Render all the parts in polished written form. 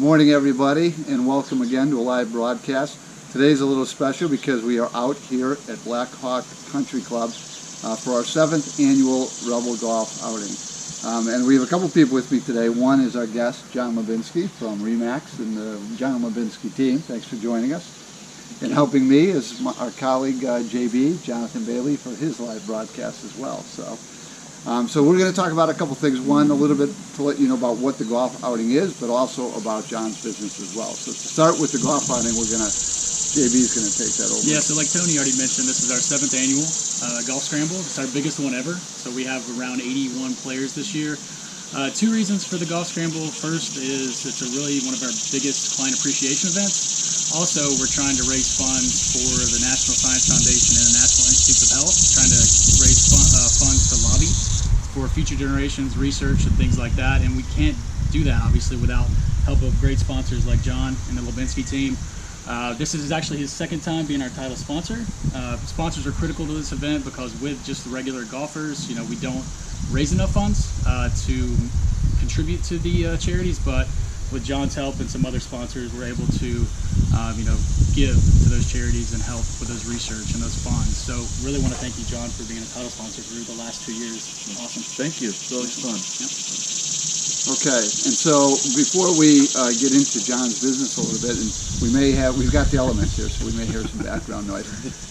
Morning, everybody, and welcome again to a live broadcast. Today's a little special because we are out here at BlackHawk Country Club for our 7th annual Rebel Golf outing. And we have a couple people with me today. One is our guest, John Levinsky from Remax and the John Levinsky team. Thanks for joining us. And helping me is our colleague, JB, Jonathan Bailey, for his live broadcast as well. So we're going to talk about a couple things. One, a little bit to let you know about what the golf outing is, but also about John's business as well. So to start with the golf outing, JB's going to take that over. Yeah, so like Tony already mentioned, this is our 7th annual golf scramble. It's our biggest one ever. So we have around 81 players this year. Two reasons for the golf scramble. First is it's really one of our biggest client appreciation events. Also, we're trying to raise funds for the National Science Foundation and the National Institutes of Health, trying to raise funds to lobby for future generations, research, and things like that. And we can't do that, obviously, without help of great sponsors like John and the Levinsky team. This is actually his 2nd time being our title sponsor. Sponsors are critical to this event because with just the regular golfers, we don't raise enough funds to contribute to the charities, but with John's help and some other sponsors, we're able to give to those charities and help with those research and those funds. So really want to thank you, John, for being a title sponsor through the last 2 years. Awesome. Thank you. It's always fun. Yep. Okay, and so before we get into John's business a little bit, and we've got the elements here, so we may hear some background noise.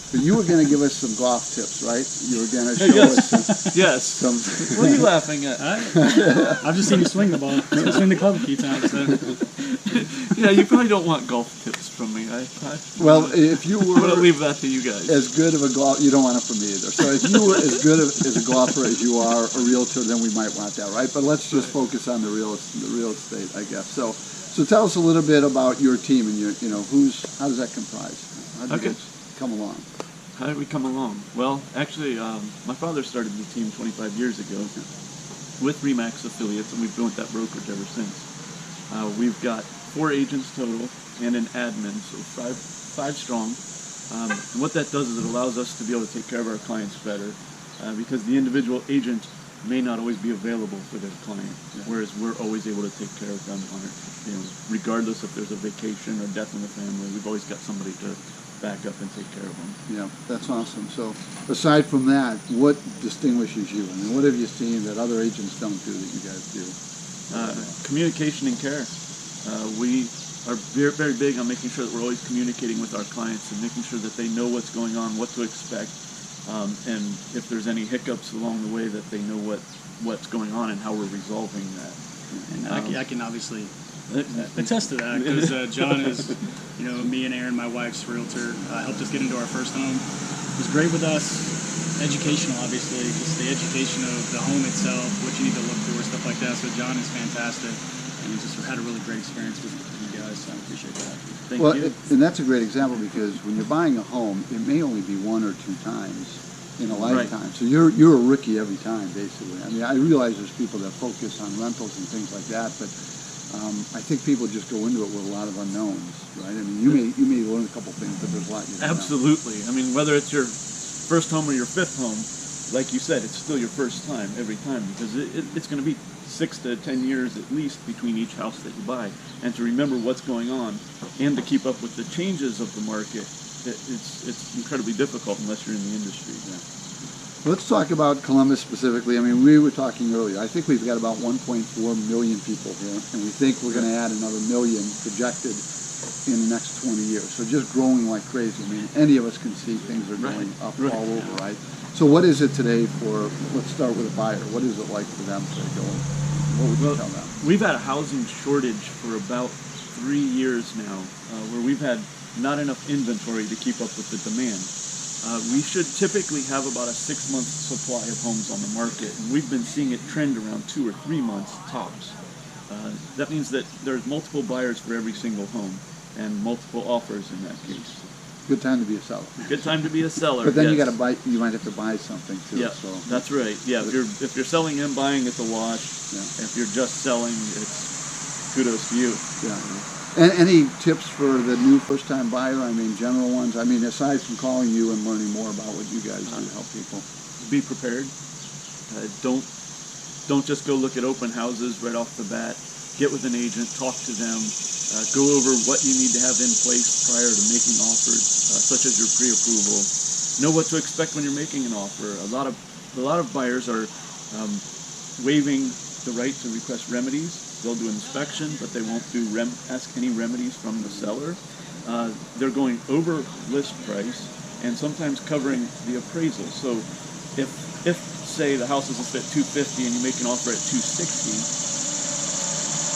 But you were going to give us some golf tips, right? You were going to show us some. What are you laughing at? I've just seen you swing the ball. I've swing the club a few times. So. Yeah, you probably don't want golf tips from me. Well, if you were, I'm going to leave that to you guys. As good of a golf, you don't want it from me either. So if you were as good as a golfer as you are a realtor, then we might want that, right? But let's just focus on the real estate, I guess. So tell us a little bit about your team and how does that comprise? How did you guys come along? How did we come along? Well, actually, my father started the team 25 years ago with Remax affiliates, and we've been with that brokerage ever since. We've got 4 agents total and an admin, so five strong. And what that does is it allows us to be able to take care of our clients better because the individual agent may not always be available for their client, whereas we're always able to take care of them on it. Regardless if there's a vacation or death in the family, we've always got somebody to back up and take care of them. Yeah, that's awesome. So aside from that, what distinguishes you? I mean, what have you seen that other agents don't do that you guys do? Communication and care. We are very, very big on making sure that we're always communicating with our clients and making sure that they know what's going on, what to expect, and if there's any hiccups along the way, that they know what's going on and how we're resolving that. And I can obviously attest to that because John is, me and Aaron, my wife's realtor, helped us get into our first home. It was great with us. Educational, obviously, just the education of the home itself, what you need to look for, stuff like that. So John is fantastic, and we just had a really great experience with you guys. So I appreciate that. Thank you. And that's a great example because when you're buying a home, it may only be 1 or 2 times in a lifetime. Right. So you're a rookie every time, basically. I mean, I realize there's people that focus on rentals and things like that, but I think people just go into it with a lot of unknowns, right? I mean, you may learn a couple things, but there's a lot you don't know. Absolutely. I mean, whether it's your first home or your 5th home, like you said, it's still your first time every time because it's going to be 6 to 10 years at least between each house that you buy. And to remember what's going on and to keep up with the changes of the market, it's incredibly difficult unless you're in the industry. Yeah. Let's talk about Columbus specifically. I mean, we were talking earlier. I think we've got about 1.4 million people here, and we think we're going to add another million projected in the next 20 years. So just growing like crazy. I mean, any of us can see things are going up all over, right? So what is it today for, let's start with a buyer. What is it like for them to go? What would you tell them? We've had a housing shortage for about 3 years now, where we've had not enough inventory to keep up with the demand. We should typically have about a 6-month supply of homes on the market, and we've been seeing it trend around 2 or 3 months tops. That means that there's multiple buyers for every single home and multiple offers in that case. Good time to be a seller. Good time to be a seller. But then you got to buy. You might have to buy something too. Yeah, so. That's right. Yeah, if you're selling and buying, it's a wash. Yeah. If you're just selling, it's kudos to you. Yeah. And any tips for the new first-time buyer? I mean, general ones. I mean, aside from calling you and learning more about what you guys do to help people. Be prepared. Don't just go look at open houses right off the bat. Get with an agent, talk to them, go over what you need to have in place prior to making offers, such as your pre-approval. Know what to expect when you're making an offer. A lot of buyers are waiving the right to request remedies. They'll do an inspection, but they won't do ask any remedies from the seller. They're going over list price and sometimes covering the appraisal. So if say the house is listed at $250 and you make an offer at $260,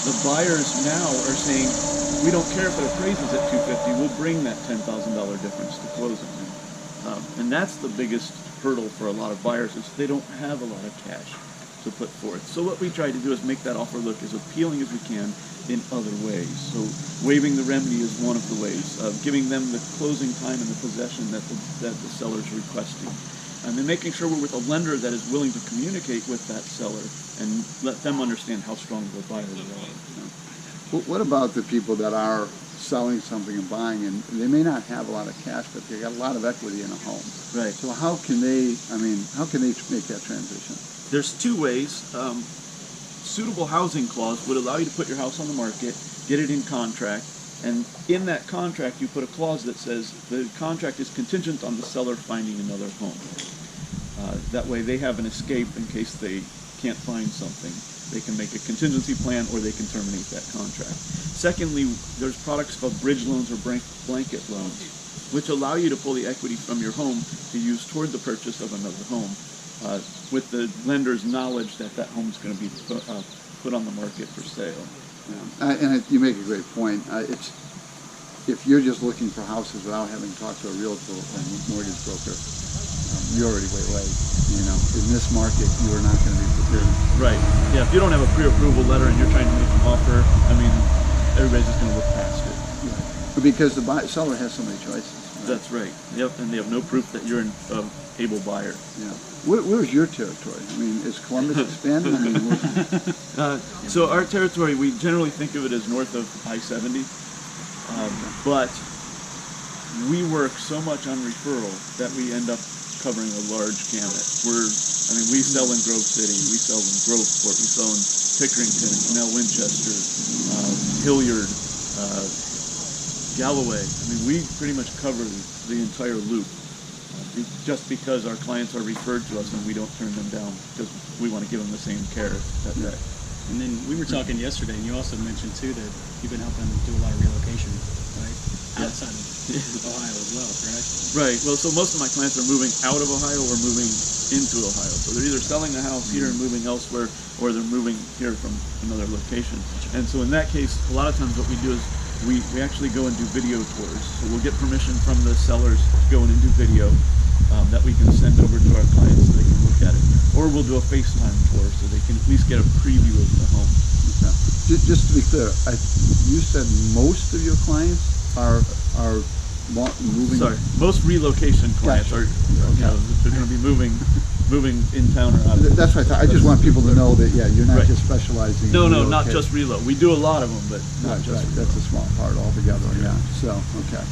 the buyers now are saying, we don't care if it appraises at $250, we'll bring that $10,000 difference to closing. And that's the biggest hurdle for a lot of buyers, is they don't have a lot of cash to put forth. So what we try to do is make that offer look as appealing as we can in other ways. So waiving the remedy is one of the ways, giving them the closing time and the possession that the seller's requesting. And then making sure we're with a lender that is willing to communicate with that seller and let them understand how strong of a buyer they are. Well, what about the people that are selling something and buying, and they may not have a lot of cash, but they got a lot of equity in a home? Right. So how can they make that transition? There's two ways. Suitable housing clause would allow you to put your house on the market, get it in contract, and in that contract you put a clause that says the contract is contingent on the seller finding another home. That way they have an escape in case they can't find something. They can make a contingency plan or they can terminate that contract. Secondly, there's products called bridge loans or blanket loans, which allow you to pull the equity from your home to use toward the purchase of another home, with the lender's knowledge that that home is going to be put on the market for sale. Yeah. You make a great point. If you're just looking for houses without having talked to a realtor and mortgage broker, you're already way late. In this market, you are not going to be prepared. Right. Yeah. If you don't have a pre-approval letter and you're trying to make an offer, everybody's just going to look past it. Right. Because the seller has so many choices. Right? That's right. Yep. And they have no proof that you're an able buyer. Yeah. Where's your territory? Is Columbus expanding? So our territory, we generally think of it as north of I-70, but we work so much on referral that we end up covering a large gamut. We sell in Grove City, we sell in Groveport, we sell in Pickerington, Canal Winchester, Hilliard, Galloway. We pretty much cover the entire loop. Just because our clients are referred to us and we don't turn them down because we want to give them the same care. Right. And then we were talking yesterday, and you also mentioned too that you've been helping do a lot of relocation, right? Outside of Ohio as well, correct? Right. Well, so most of my clients are moving out of Ohio or moving into Ohio. So they're either selling the house here and moving elsewhere, or they're moving here from another location. And so in that case, a lot of times what we do is we actually go and do video tours. So we'll get permission from the sellers to go in and do video that we can send over to our clients so they can look at it. Or we'll do a FaceTime tour so they can at least get a preview of the home. Okay. Just to be clear, you said most of your clients are moving? Sorry, most relocation clients are they're going to be moving in town or out of town. That's what I thought. I just want people to know that, you're not just specializing in No, not just relo. We do a lot of them, but not just right. That's a small part altogether, yeah. So, okay.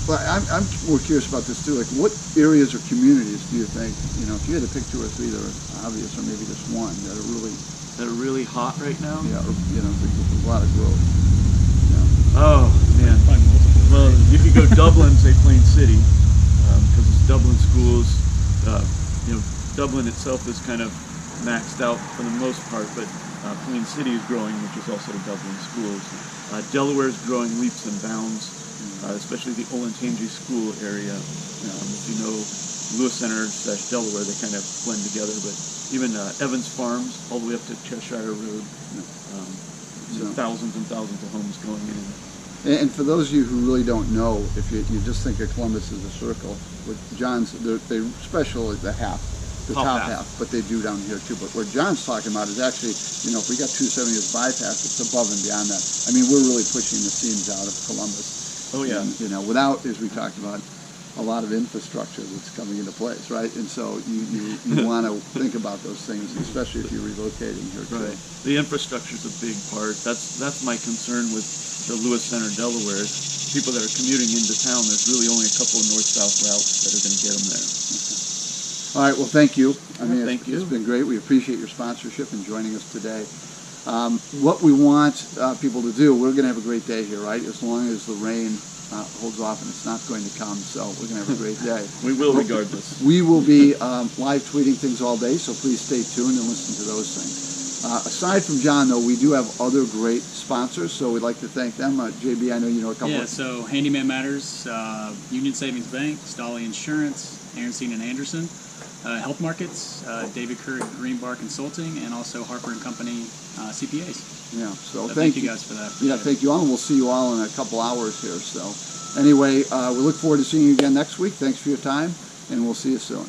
But I'm more curious about this too. Like, what areas or communities do you think, if you had to pick two or three that are obvious, or maybe just one, that are really hot right now? Yeah, or, there's a lot of growth. Yeah. Oh, man. Well, you could go Dublin, say Plain City, because it's Dublin schools. Dublin itself is kind of maxed out for the most part, but Plain City is growing, which is also Dublin schools. Delaware is growing leaps and bounds. Especially the Olentangy School area. If you know Lewis Center / Delaware, they kind of blend together. But even Evans Farms, all the way up to Cheshire Road, thousands and thousands of homes going in. And for those of you who really don't know, if you just think of Columbus as a circle, with John's, they special at the top half, but they do down here too. But what John's talking about is actually, if we got 270 as bypass, it's above and beyond that. We're really pushing the seams out of Columbus. Oh yeah. And, without, as we talked about, a lot of infrastructure that's coming into place, right? And so you want to think about those things, especially if you're relocating here too. Right. The infrastructure is a big part. That's my concern with the Lewis Center, Delaware. Is people that are commuting into town, there's really only a couple of north-south routes that are going to get them there. Okay. All right. Well, thank you. Thank you. It's been great. We appreciate your sponsorship and joining us today. What we want people to do, we're going to have a great day here, right? As long as the rain holds off, and it's not going to come, so we're going to have a great day. We will regardless. We will be live tweeting things all day, so please stay tuned and listen to those things. Aside from John, though, we do have other great sponsors, so we'd like to thank them. JB, I know you know a couple. Yeah, so Handyman Matters, Union Savings Bank, Stolly Insurance, Aaronstein and Anderson, Health Markets, David Kerr at Green Bar Consulting, and also Harper & Company CPAs. Yeah, so thank you guys for that. Yeah, thank you all, and we'll see you all in a couple hours here. So anyway, we look forward to seeing you again next week. Thanks for your time, and we'll see you soon.